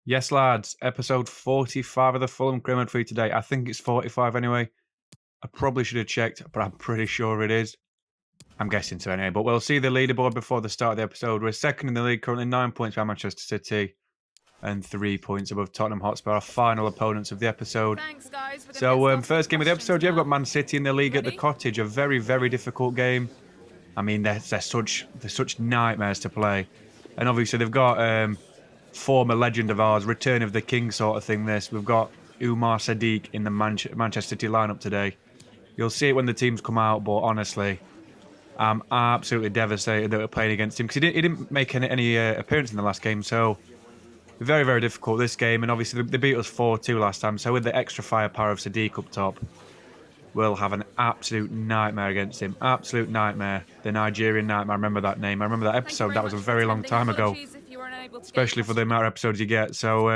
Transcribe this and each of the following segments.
Yes, lads, episode 45 of the Fulham CAREERMODE for you today. I think it's 45 anyway. I probably should have checked, but I'm pretty sure it is. I'm guessing so anyway, but we'll see the leaderboard before the start of the episode. We're second in the league, currently 9 points behind Manchester City and 3 points above Tottenham Hotspur, our final opponents of the episode. Thanks, guys, for So, first game of the episode, yeah, we've got Man City in the league at the Cottage, a very, very difficult game. I mean, they're such nightmares to play. And obviously they've got former legend of ours, Return of the King sort of thing this. We've got Umar Sadiq in the Manchester City lineup today. You'll see it when the teams come out, but honestly, I'm absolutely devastated that we're playing against him because he didn't make any appearance in the last game, so very, very difficult this game. And obviously they beat us 4-2 last time, so with the extra firepower of Sadiq up top, we'll have an absolute nightmare against him. Absolute nightmare. The Nigerian Nightmare. I remember that name. I remember that episode. That was a very long time ago, especially for the amount of episodes you get. So,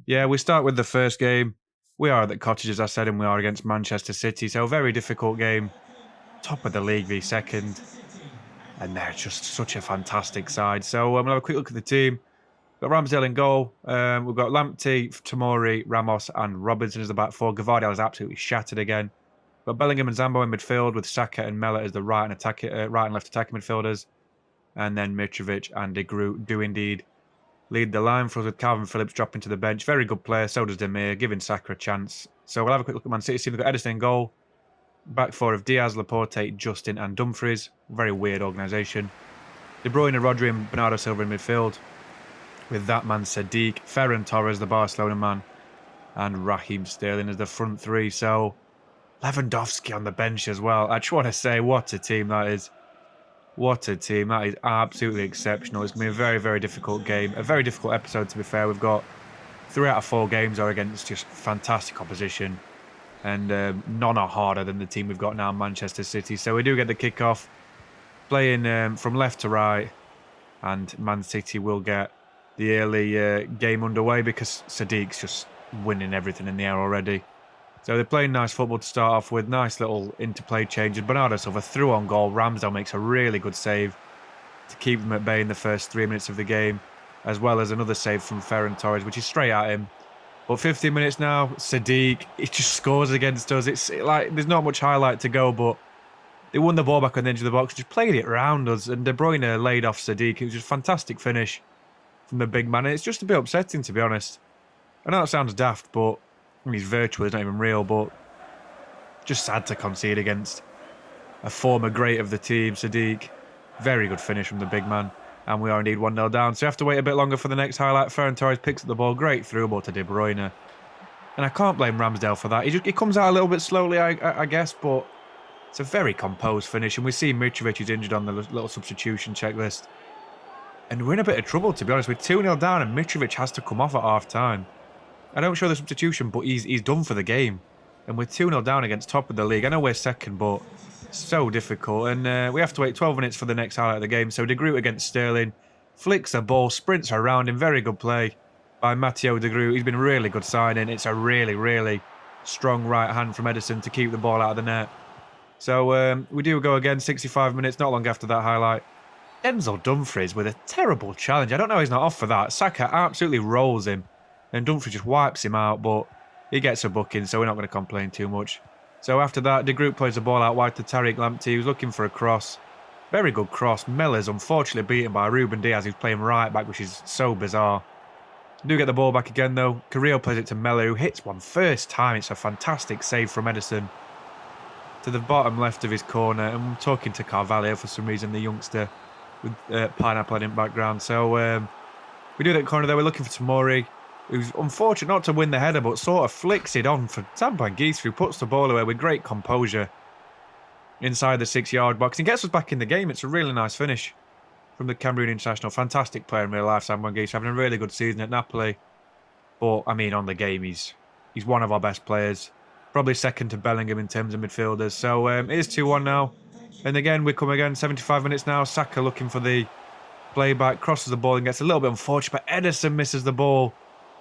yeah, we start with the first game. We are at the Cottage, as I said, and we are against Manchester City. So, a very difficult game. Top of the league, v second. And they're just such a fantastic side. So, we'll have a quick look at the team. We've got Ramsdale in goal. We've got Lamptey, Tomori, Ramos, and Robinson as the back four. Gvardiol is absolutely shattered again. We've got Bellingham and Zambo in midfield with Saka and Mella as the right and left attacking midfielders. And then Mitrovic and De Groot do indeed lead the line for us with Calvin Phillips dropping to the bench. Very good player, so does Demir, giving Saka a chance. So we'll have a quick look at Man City's team. We've got Edison in goal. Back four of Diaz, Laporte, Justin and Dumfries. Very weird organisation. De Bruyne, Rodri and Bernardo Silva in midfield. With that man Sadiq, Ferran Torres, the Barcelona man. And Raheem Sterling as the front three. So Lewandowski on the bench as well. I just want to say, what a team that is. What a team. That is absolutely exceptional. It's going to be a very, very difficult game. A very difficult episode, to be fair. We've got 3 out of 4 games are against just fantastic opposition. And none are harder than the team we've got now, Manchester City. So we do get the kickoff. Playing from left to right. And Man City will get the early game underway because Sadiq's just winning everything in the air already. So they're playing nice football to start off with. Nice little interplay changes. Bernardo Silva through on goal. Ramsdale makes a really good save to keep them at bay in the first 3 minutes of the game, as well as another save from Ferran Torres, which is straight at him. But 15 minutes now, Sadiq, he just scores against us. It's like there's not much highlight to go, but they won the ball back on the edge of the box, just played it around us, and De Bruyne laid off Sadiq. It was just a fantastic finish from the big man. And it's just a bit upsetting, to be honest. I know that sounds daft, but I mean, he's virtual, he's not even real, but just sad to concede against a former great of the team, Sadiq. Very good finish from the big man. And we are indeed 1-0 down. So you have to wait a bit longer for the next highlight. Ferran Torres picks up the ball. Great through ball to De Bruyne. And I can't blame Ramsdale for that. He comes out a little bit slowly, I guess, but it's a very composed finish. And we see Mitrovic is injured on the little substitution checklist. And we're in a bit of trouble, to be honest. We're 2-0 down and Mitrovic has to come off at half-time. I don't show the substitution, but he's done for the game. And we're 2-0 down against top of the league. I know we're second, but so difficult. And we have to wait 12 minutes for the next highlight of the game. So De Groot against Sterling. Flicks the ball, sprints around him. Very good play by Matteo De Groot. He's been really good signing. It's a really, really strong right hand from Edison to keep the ball out of the net. So we do go again, 65 minutes, not long after that highlight. Denzel Dumfries with a terrible challenge. I don't know he's not off for that. Saka absolutely rolls him. And Dumfries just wipes him out, but he gets a booking, so we're not going to complain too much. So after that, De Groot plays the ball out wide to Tariq Lamptey, who's looking for a cross. Very good cross. Miller's unfortunately beaten by Ruben Diaz, who's playing right back, which is so bizarre. Do get the ball back again, though. Carrillo plays it to Mella, who hits one first time. It's a fantastic save from Edison. To the bottom left of his corner, and I'm talking to Carvalho for some reason, the youngster with pineapple in background. So we do that corner there. We're looking for Tomori, who's unfortunate not to win the header, but sort of flicks it on for Zambo Anguissa, who puts the ball away with great composure inside the 6-yard box and gets us back in the game. It's a really nice finish from the Cameroon international. Fantastic player in real life, Zambo Anguissa, having a really good season at Napoli. But, I mean, on the game, he's one of our best players. Probably second to Bellingham in terms of midfielders. So it is 2-1 now. And again, we come again, 75 minutes now. Saka looking for the playback, crosses the ball and gets a little bit unfortunate, but Edison misses the ball,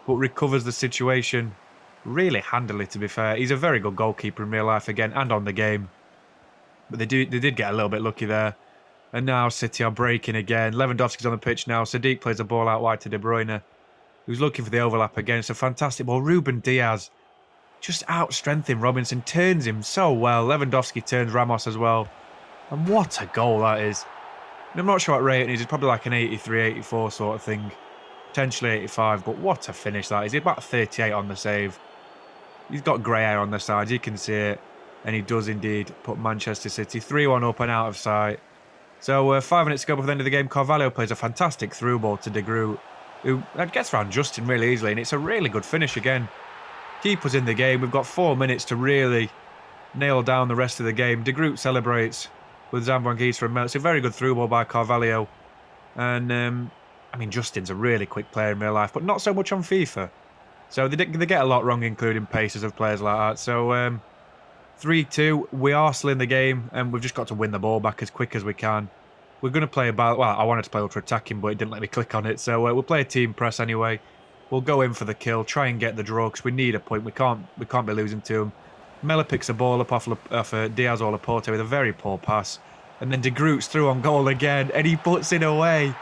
but recovers the situation really handily, to be fair. He's a very good goalkeeper in real life again and on the game. But they did get a little bit lucky there. And now City are breaking again. Lewandowski's on the pitch now. Sadiq plays the ball out wide to De Bruyne. who's looking for the overlap again. It's a fantastic ball. Ruben Diaz just outstrengthening Robinson, turns him so well. Lewandowski turns Ramos as well. And what a goal that is. And I'm not sure what rating it is. It's probably like an 83, 84 sort of thing. Potentially 85, but what a finish that is. He's about 38 on the save. He's got grey hair on the sides, you can see it. And he does indeed put Manchester City 3-1 up and out of sight. So 5 minutes to go before the end of the game, Carvalho plays a fantastic through ball to De Groot, who gets around Justin really easily, and it's a really good finish again. Keeper's in the game. We've got 4 minutes to really nail down the rest of the game. De Groot celebrates with Zamboanguissa and Mel. It's a very good through ball by Carvalho. And, I mean, Justin's a really quick player in real life, but not so much on FIFA. So they get a lot wrong, including paces of players like that. So 3-2, we are still in the game, and we've just got to win the ball back as quick as we can. We're going to play well, I wanted to play ultra-attacking, but it didn't let me click on it. So we'll play a team press anyway. We'll go in for the kill, try and get the draw, because we need a point. We can't be losing to them. Mella picks a ball up off Diaz or Laporte with a very poor pass. And then De Groot's through on goal again, and he puts it away.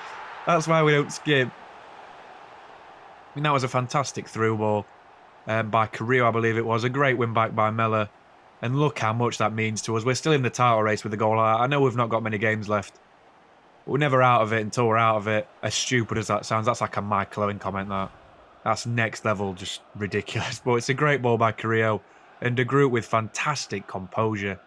That's why we don't skip. I mean, that was a fantastic through ball by Carrillo, I believe it was. A great win back by Mella. And look how much that means to us. We're still in the title race with the goal. I know we've not got many games left. But we're never out of it until we're out of it. As stupid as that sounds, that's like a Michael Owen comment, that. That's next level, just ridiculous. But it's a great ball by Carrillo. And De Groot with fantastic composure.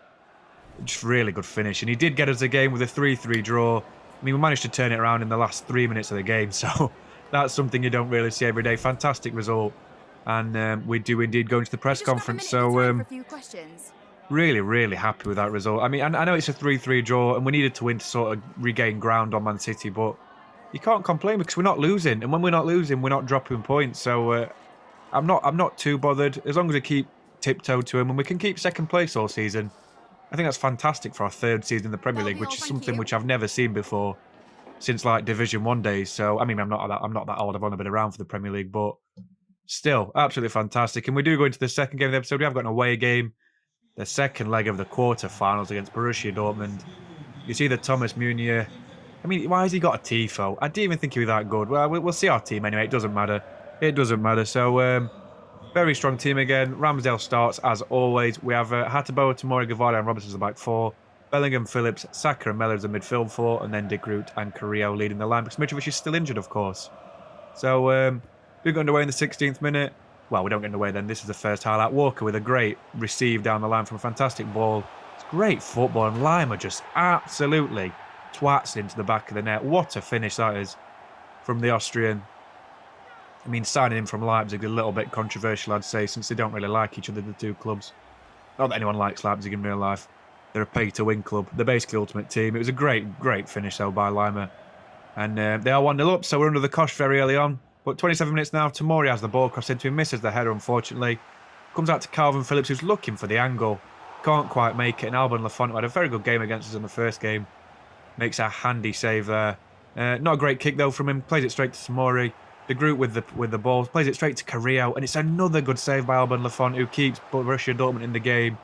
Just really good finish. And he did get us a game with a 3-3 draw. I mean, we managed to turn it around in the last 3 minutes of the game. So that's something you don't really see every day. Fantastic result. And we do indeed go into the press conference. So really, really happy with that result. I mean, I know it's a 3-3 draw and we needed to win to sort of regain ground on Man City. But you can't complain because we're not losing. And when we're not losing, we're not dropping points. So I'm not too bothered. As long as we keep tiptoed to him and we can keep second place all season. I think that's fantastic for our third season in the Premier League, which is something which I've never seen before since like Division 1 days. So I mean, I'm not that old. I've only been around for the Premier League, but still absolutely fantastic. And we do go into the second game of the episode. We have got an away game, the second leg of the quarter-finals against Borussia Dortmund. You see the Thomas Meunier. I mean, why has he got a tifo? I didn't even think he was that good. Well, we'll see our team anyway. It doesn't matter. It doesn't matter. So very strong team again. Ramsdale starts as always. We have Hateboa, Tomori, Gavardia and Robertson as the back four. Bellingham, Phillips, Saka and Mellor as the midfield four. And then De Groot and Carrillo leading the line because Mitrovic is still injured, of course. So we got underway in the 16th minute. Well, we don't get underway then. This is the first highlight. Walker with a great receive down the line from a fantastic ball. It's great football. And Lima just absolutely twats into the back of the net. What a finish that is from the Austrian. I mean, signing him from Leipzig is a little bit controversial, I'd say, since they don't really like each other, the two clubs. Not that anyone likes Leipzig in real life. They're a pay-to-win club. They're basically ultimate team. It was a great, great finish, though, by Lima. And they are 1-0 up, so we're under the cosh very early on. But 27 minutes now, Tomori has the ball crossed into him, misses the header, unfortunately. Comes out to Calvin Phillips, who's looking for the angle. Can't quite make it. And Alban Lafont, who had a very good game against us in the first game, makes a handy save there. Not a great kick, though, from him. Plays it straight to Tomori. De Groot with the ball, plays it straight to Carrillo, and it's another good save by Alban Lafont, who keeps Borussia Dortmund in the game.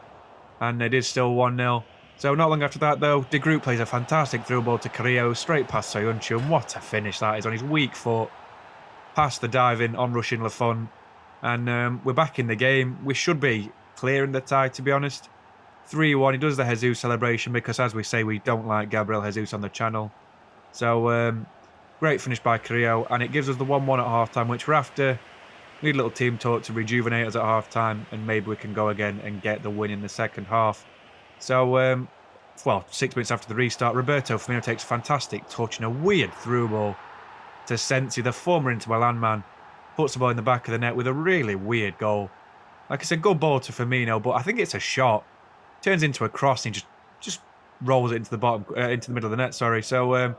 And it is still 1-0. So not long after that, though, De Groot plays a fantastic through ball to Carrillo, straight past Soyuncu, and what a finish that is on his weak foot. Past the diving, on-rushing Lafont. And we're back in the game. We should be clearing the tie, to be honest. 3-1, he does the Jesus celebration because, as we say, we don't like Gabriel Jesus on the channel. So, great finish by Carrillo, and it gives us the 1-1 at half-time, which we're after. We need a little team talk to rejuvenate us at half-time, and maybe we can go again and get the win in the second half. So, well, 6 minutes after the restart, Roberto Firmino takes a fantastic touch and a weird through ball to Sensi, the former Inter Milan man. Puts the ball in the back of the net with a really weird goal. Like, it's a good ball to Firmino, but I think it's a shot. Turns into a cross and he just rolls it into the middle of the net, sorry. So,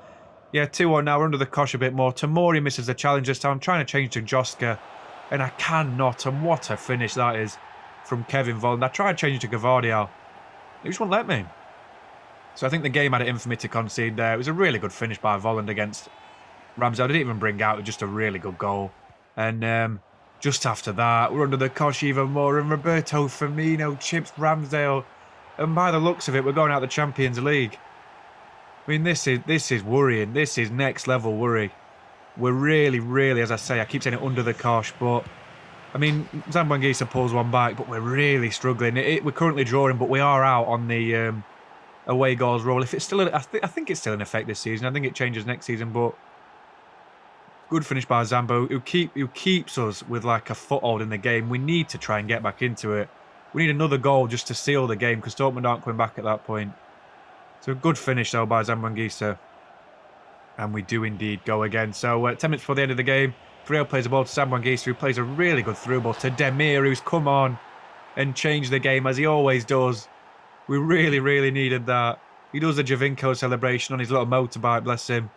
yeah, 2-1 now. We're under the cosh a bit more. Tomori misses the challenge this time. I'm trying to change to Joska, and I cannot. And what a finish that is from Kevin Volland. I tried changing to Gavardia. He just wouldn't let me. So I think the game had it in for me to concede there. It was a really good finish by Volland against Ramsdale. I didn't even bring out. It was just a really good goal. And just after that, we're under the cosh even more. And Roberto Firmino chips Ramsdale. And by the looks of it, we're going out the Champions League. I mean, this is worrying. This is next level worry. We're really, really, as I say, I keep saying it under the cosh, but I mean, Zambanguisa pulls one back, but we're really struggling. We're currently drawing, but we are out on the away goals rule. If it's still, I think it's still in effect this season. I think it changes next season, but good finish by Zambo, who keeps us with like a foothold in the game. We need to try and get back into it. We need another goal just to seal the game because Dortmund aren't coming back at that point. So a good finish though by Zambanguisa. And we do indeed go again. So 10 minutes before the end of the game, Friel plays the ball to Zambanguisa, who plays a really good through ball to Demir, who's come on and changed the game as he always does. We really, really needed that. He does the Javinko celebration on his little motorbike, bless him.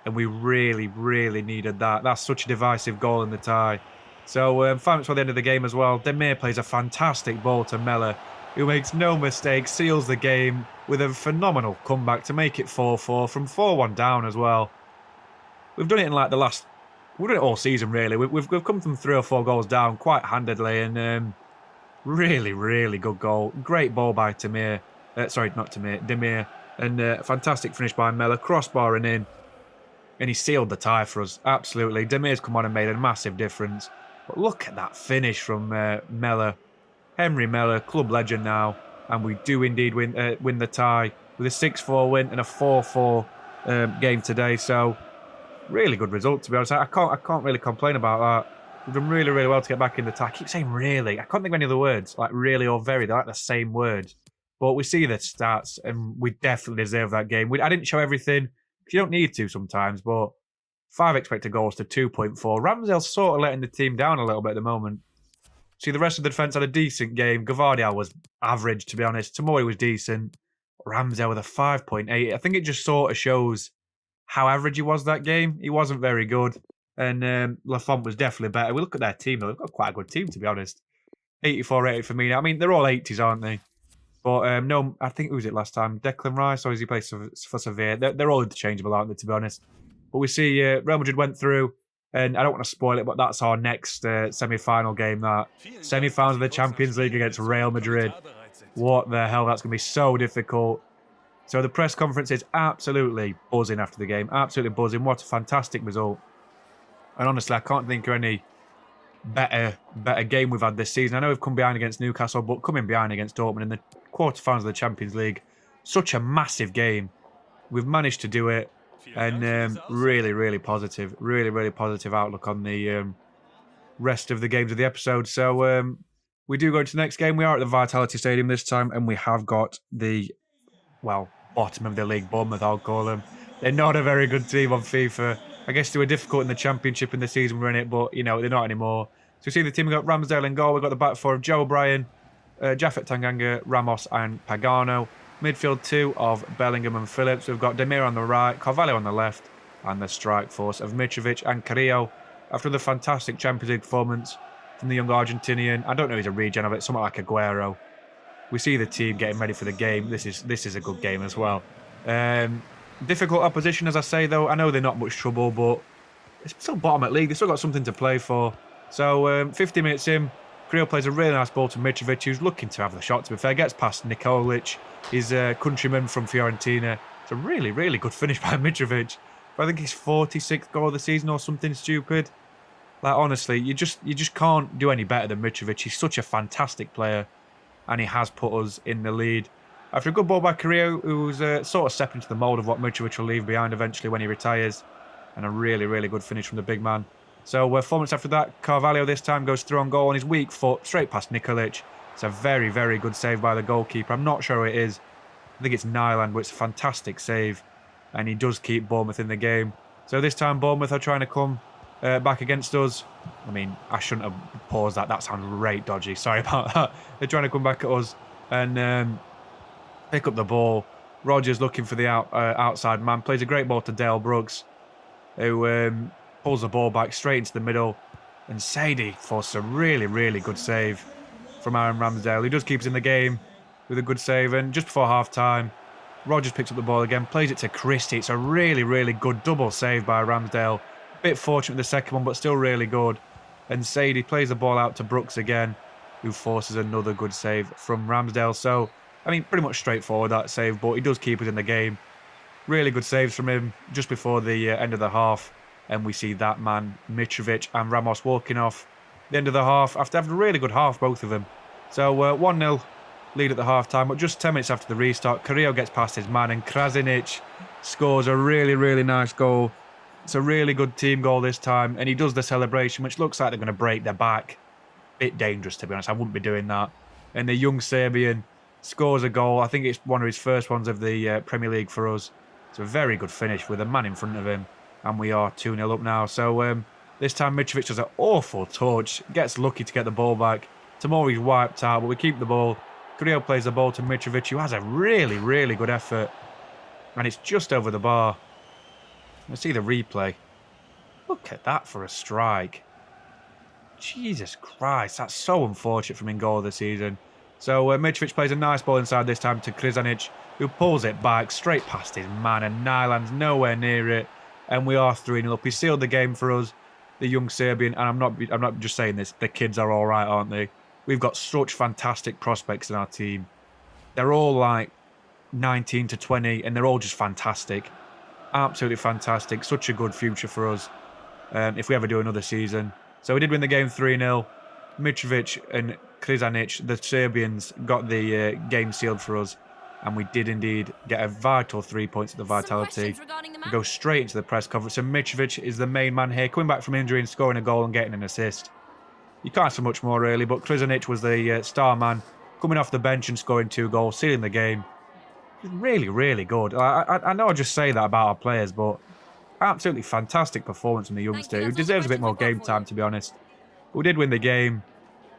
And we really, really needed that. That's such a divisive goal in the tie. So 5 minutes before the end of the game as well, Demir plays a fantastic ball to Mella, who makes no mistake, seals the game with a phenomenal comeback to make it 4-4 from 4-1 down as well. We've done it in like we've done it all season really. We've come from 3 or 4 goals down quite handedly, and really, really good goal. Great ball by Demir, and fantastic finish by Mella, crossbar and in. And he sealed the tie for us, absolutely. Demir's come on and made a massive difference. But look at that finish from Mella. Henry Mella, club legend now. And we do indeed win the tie with a 6-4 win and a 4-4 game today. So, really good result, to be honest. I can't really complain about that. We've done really, really well to get back in the tie. I keep saying really. I can't think of any other words, like really or very. They're like the same words. But we see the stats, and we definitely deserve that game. I didn't show everything. You don't need to sometimes, but 5 expected goals to 2.4. Ramsdale's sort of letting the team down a little bit at the moment. See, the rest of the defence had a decent game. Gavardiol was average, to be honest. Tomori was decent. Ramsdale with a 5.8. I think it just sort of shows how average he was that game. He wasn't very good. And Lafont was definitely better. We look at their team, though. They've got quite a good team, to be honest. 84 rated for me. I mean, they're all 80s, aren't they? But no, I think, who was it last time? Declan Rice, or is he played for Sevilla? They're all interchangeable, aren't they, to be honest? But we see Real Madrid went through, and I don't want to spoil it, but that's our next semi-final game, that. Semi-finals of the Champions League against Real Madrid. What the hell, that's going to be so difficult. So the press conference is absolutely buzzing after the game. Absolutely buzzing. What a fantastic result. And honestly, I can't think of any better game we've had this season. I know we've come behind against Newcastle, but coming behind against Dortmund in the quarterfinals of the Champions League, such a massive game. We've managed to do it, and really, really positive. Really, really positive outlook on the rest of the games of the episode. So we do go into the next game. We are at the Vitality Stadium this time, and we have got the, well, bottom of the league, Bournemouth, I'll call them. They're not a very good team on FIFA. I guess they were difficult in the Championship in the season we're in it, but, you know, they're not anymore. So you see the team, we've got Ramsdale in goal. We've got the back four of Joe O'Brien, Japhet Tanganga, Ramos and Pagano. Midfield 2 of Bellingham and Phillips. We've got Demir on the right, Carvalho on the left, and the strike force of Mitrovic and Carrillo. After the fantastic Champions League performance from the young Argentinian, I don't know if he's a regen of it, something like Aguero. We see the team getting ready for the game. This is a good game as well. Difficult opposition, as I say, though. I know they're not much trouble, but it's still bottom at league. They've still got something to play for. So 50 minutes in, Creel plays a really nice ball to Mitrovic, who's looking to have the shot, to be fair. Gets past Nikolic, his countryman from Fiorentina. It's a really, really good finish by Mitrovic. But I think his 46th goal of the season or something stupid. Like, honestly, you just can't do any better than Mitrovic. He's such a fantastic player, and he has put us in the lead. After a good ball by Carrillo, who's sort of stepped into the mould of what Mitrovic will leave behind eventually when he retires. And a really, really good finish from the big man. So 4 minutes after that, Carvalho this time goes through on goal on his weak foot, straight past Nikolic. It's a very, very good save by the goalkeeper. I'm not sure who it is. I think it's Nyland, but it's a fantastic save. And he does keep Bournemouth in the game. So this time Bournemouth are trying to come back against us. I mean, I shouldn't have paused that. That sounds right dodgy. Sorry about that. They're trying to come back at us and pick up the ball. Rogers looking for the outside man. Plays a great ball to Dale Brooks, who pulls the ball back straight into the middle. And Sadie forces a really, really good save from Aaron Ramsdale. He does keep us in the game with a good save. And just before half-time, Rogers picks up the ball again, plays it to Christie. It's a really, really good double save by Ramsdale. Bit fortunate with the second one, but still really good. And Sadie plays the ball out to Brooks again, who forces another good save from Ramsdale. So, I mean, pretty much straightforward, that save, but he does keep us in the game. Really good saves from him just before the end of the half. And we see that man, Mitrovic and Ramos walking off the end of the half after having a really good half, both of them. So 1-0 lead at the half-time, but just 10 minutes after the restart, Carrillo gets past his man and Krasinic scores a really, really nice goal. It's a really good team goal this time, and he does the celebration, which looks like they're going to break their back. Bit dangerous, to be honest. I wouldn't be doing that. And the young Serbian scores a goal. I think it's one of his first ones of the Premier League for us. It's a very good finish with a man in front of him, and we are 2-0 up now. So this time Mitrovic does an awful touch, gets lucky to get the ball back. Tomori's wiped out, but we keep the ball. Carrillo plays the ball to Mitrovic, who has a really, really good effort. And it's just over the bar. Let's see the replay. Look at that for a strike. Jesus Christ, that's so unfortunate from in goal this season. So Mitrovic plays a nice ball inside this time to Krasinic, who pulls it back straight past his man, and Nyland's nowhere near it. And we are 3-0 up. He sealed the game for us, the young Serbian. And I'm not just saying this. The kids are all right, aren't they? We've got such fantastic prospects in our team. They're all like 19 to 20, and they're all just fantastic. Absolutely fantastic. Such a good future for us if we ever do another season. So we did win the game 3-0. Mitrovic and Krasinic, the Serbians, got the game sealed for us. And we did indeed get a vital 3 points at the Vitality. We go straight into the press conference. And Mitrovic is the main man here, coming back from injury and scoring a goal and getting an assist. You can't say much more really, but Krasinic was the star man, coming off the bench and scoring 2 goals, sealing the game. Really, really good. I know I just say that about our players, but absolutely fantastic performance from the youngster, who deserves a bit more game time, to be honest. But we did win the game,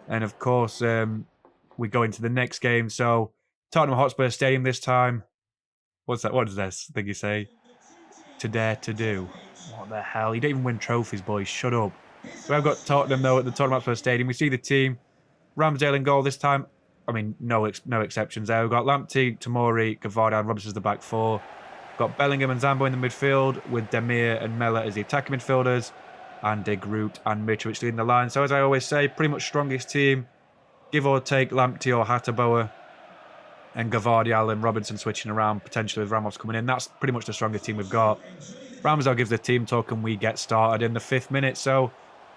and of course, we go into the next game. So, Tottenham Hotspur Stadium this time. What's that? What does this thing you say? To dare to do. What the hell? You don't even win trophies, boys. Shut up. So I've got Tottenham, though, at the Tottenham Hotspur Stadium. We see the team. Ramsdale in goal this time. I mean, no exceptions there. We've got Lamptey, Tomori, Gavardia, and Roberts as the back four. We've got Bellingham and Zambo in the midfield, with Demir and Mella as the attacking midfielders, and De Groot and Mitrovic leading the line. So as I always say, pretty much strongest team. Give or take Lamptey or Hateboer, and Gavardia and Robinson switching around, potentially with Ramos coming in. That's pretty much the strongest team we've got. Ramsdale gives the team talk, and we get started in the 5th minute. So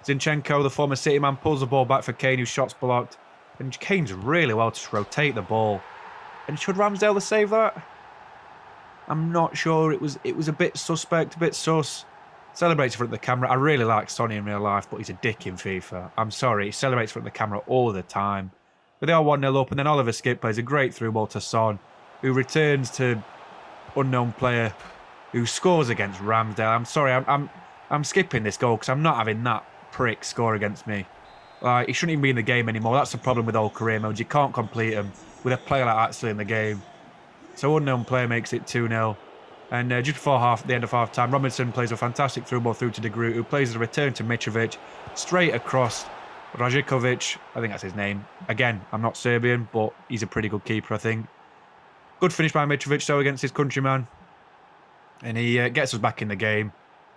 Zinchenko, the former City man, pulls the ball back for Kane, whose shot's blocked. And Kane's really well to rotate the ball. And should Ramsdale have saved that? I'm not sure. It was a bit suspect, a bit sus. Celebrates in front of the camera. I really like Sonny in real life, but he's a dick in FIFA. I'm sorry. He celebrates in front of the camera all the time. But they are 1-0 up, and then Oliver Skip plays a great through ball to Son, who returns to unknown player, who scores against Ramsdale. I'm sorry. I'm skipping this goal because I'm not having that prick score against me. He shouldn't even be in the game anymore. That's the problem with all career modes. You can't complete them with a player like that still in the game. So unknown player makes it 2-0. And just before the end of half-time, Robinson plays a fantastic through ball through to De Groot, who plays a return to Mitrovic, straight across Rajikovic. I think that's his name. Again, I'm not Serbian, but he's a pretty good keeper, I think. Good finish by Mitrovic, so against his countryman. And he gets us back in the game.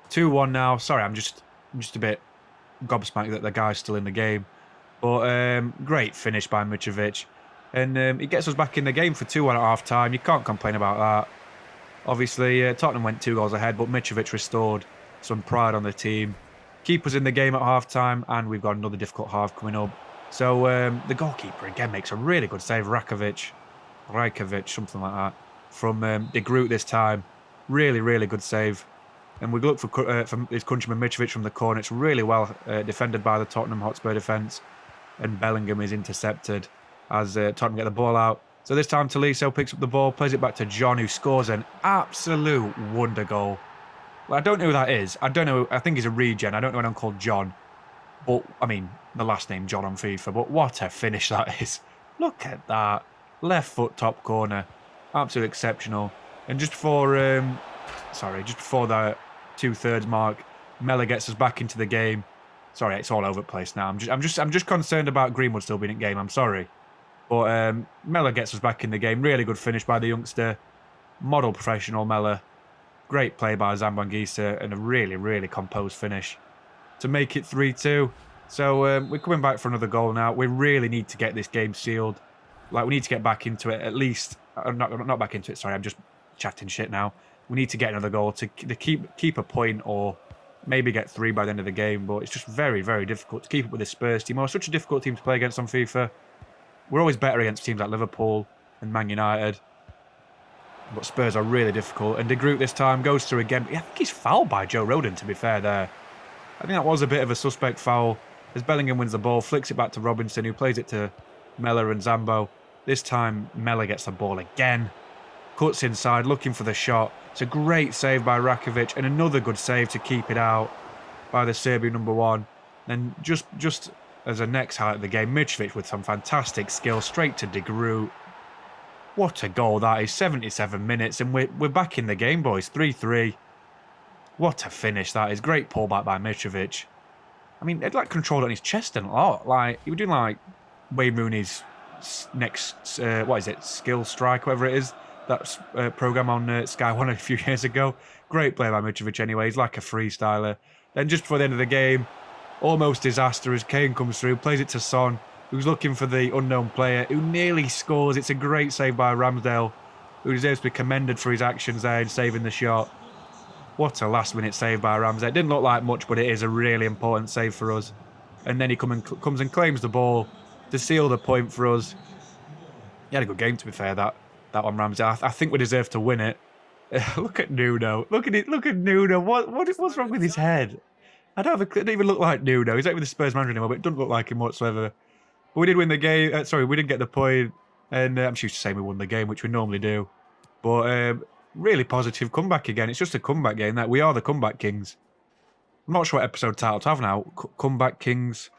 2-1 now. Sorry, I'm just a bit gobsmacked that the guy's still in the game. But great finish by Mitrovic. And it gets us back in the game for 2-1 at half-time. You can't complain about that. Obviously, Tottenham went 2 goals ahead, but Mitrovic restored some pride on the team. Keep us in the game at half-time, and we've got another difficult half coming up. So the goalkeeper again makes a really good save. Rajkovic, something like that, from De Groot this time. Really, really good save. And we look for his countryman Mitrovic from the corner. It's really well defended by the Tottenham Hotspur defence. And Bellingham is intercepted as Tottenham get the ball out. So this time Tolisso picks up the ball, plays it back to John, who scores an absolute wonder goal. Well, I don't know who that is. I don't know. I think he's a regen. I don't know anyone called John. But, I mean, the last name John on FIFA. But what a finish that is. Look at that. Left foot top corner. Absolutely exceptional. And just before the 2/3 mark, Mella gets us back into the game. Sorry, it's all over the place now. I'm just concerned about Greenwood still being in game. I'm sorry. But Mella gets us back in the game. Really good finish by the youngster. Model professional Mella. Great play by Zambanguisa and a really, really composed finish to make it 3-2. So we're coming back for another goal now. We really need to get this game sealed. Like, we need to get back into it at least. Not back into it, sorry. I'm just chatting shit now. We need to get another goal to keep a point or maybe get 3 by the end of the game, but it's just very, very difficult to keep up with this Spurs team. We're such a difficult team to play against on FIFA. We're always better against teams like Liverpool and Man United. But Spurs are really difficult. And De Groot this time goes through again. I think he's fouled by Joe Rodon, to be fair there. I think that was a bit of a suspect foul. As Bellingham wins the ball, flicks it back to Robinson, who plays it to Mella and Zambo. This time, Mella gets the ball again. Cuts inside, looking for the shot. It's a great save by Rakovic, and another good save to keep it out by the Serbian number 1. And just as a next highlight of the game, Mitrovic with some fantastic skill, straight to De Groot. What a goal that is, 77 minutes, and we're back in the game, boys, 3-3. What a finish that is, great pullback by Mitrovic. I mean, it like controlled on his chest and a lot. Like, he was doing like Wayne Rooney's next, what is it, skill strike, whatever it is. That program on Sky One a few years ago. Great play by Mitrovic anyway. He's like a freestyler. Then just before the end of the game, almost disaster as Kane comes through, plays it to Son, who's looking for the unknown player, who nearly scores. It's a great save by Ramsdale, who deserves to be commended for his actions there in saving the shot. What a last-minute save by Ramsdale. It didn't look like much, but it is a really important save for us. And then he comes and claims the ball to seal the point for us. He had a good game, to be fair, that one, Ramsdale. I think we deserve to win it. Look at Nuno. Look at Nuno. What's wrong with his head? It doesn't even look like Nuno. He's not even the Spurs manager anymore, but it doesn't look like him whatsoever. But we did win the game. We didn't get the point. And I'm used to saying we won the game, which we normally do. But really positive comeback again. It's just a comeback game. That we are the comeback kings. I'm not sure what episode title to have now. Comeback kings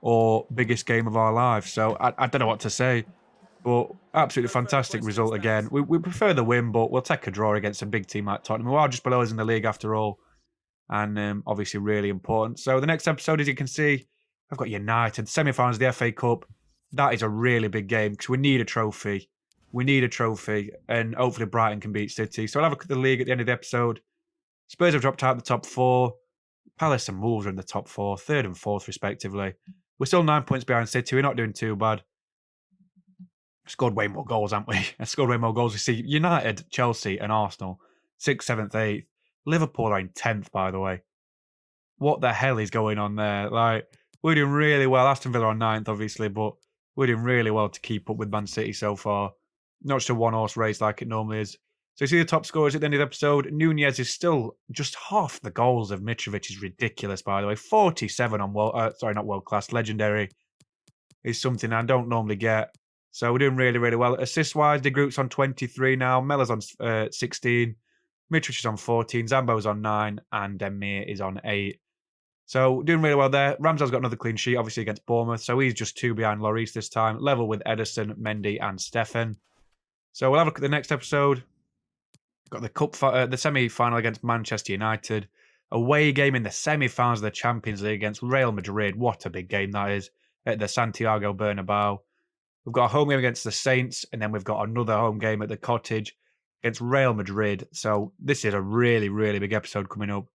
or biggest game of our lives. So I don't know what to say. But absolutely fantastic result again. We prefer the win, but we'll take a draw against a big team like Tottenham, who are just below us in the league after all. And obviously really important. So the next episode, as you can see, I've got United, semi-finals of the FA Cup. That is a really big game because we need a trophy. We need a trophy, and hopefully Brighton can beat City. So I'll have a look at the league at the end of the episode. Spurs have dropped out of the top 4. Palace and Wolves are in the top 4, 3rd and 4th respectively. We're still 9 points behind City. We're not doing too bad. Scored way more goals, haven't we? I scored way more goals. We see United, Chelsea and Arsenal, 6th, 7th, 8th. Liverpool are in 10th, by the way. What the hell is going on there? Like, we're doing really well. Aston Villa on 9th, obviously, but we're doing really well to keep up with Man City so far. Not just a one-horse race like it normally is. So you see the top scorers at the end of the episode. Nunez is still just half the goals of Mitrovic. Is ridiculous, by the way. 47 on not world class, legendary is something I don't normally get. So we're doing really, really well. Assist-wise, De Groot's on 23 now. Mella's on 16. Mitrovic is on 14. Zambo's on 9. And Demir is on 8. So doing really well there. Ramsdale's got another clean sheet, obviously, against Bournemouth. So he's just 2 behind Lloris this time. Level with Ederson, Mendy and Stefan. So we'll have a look at the next episode. Got the semi-final against Manchester United. Away game in the semi-finals of the Champions League against Real Madrid. What a big game that is at the Santiago Bernabeu. We've got a home game against the Saints, and then we've got another home game at the Cottage against Real Madrid. So this is a really, really big episode coming up.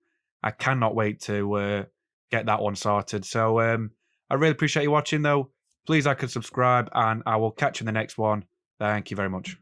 I cannot wait to get that one sorted. So I really appreciate you watching, though. Please like and subscribe, and I will catch you in the next one. Thank you very much.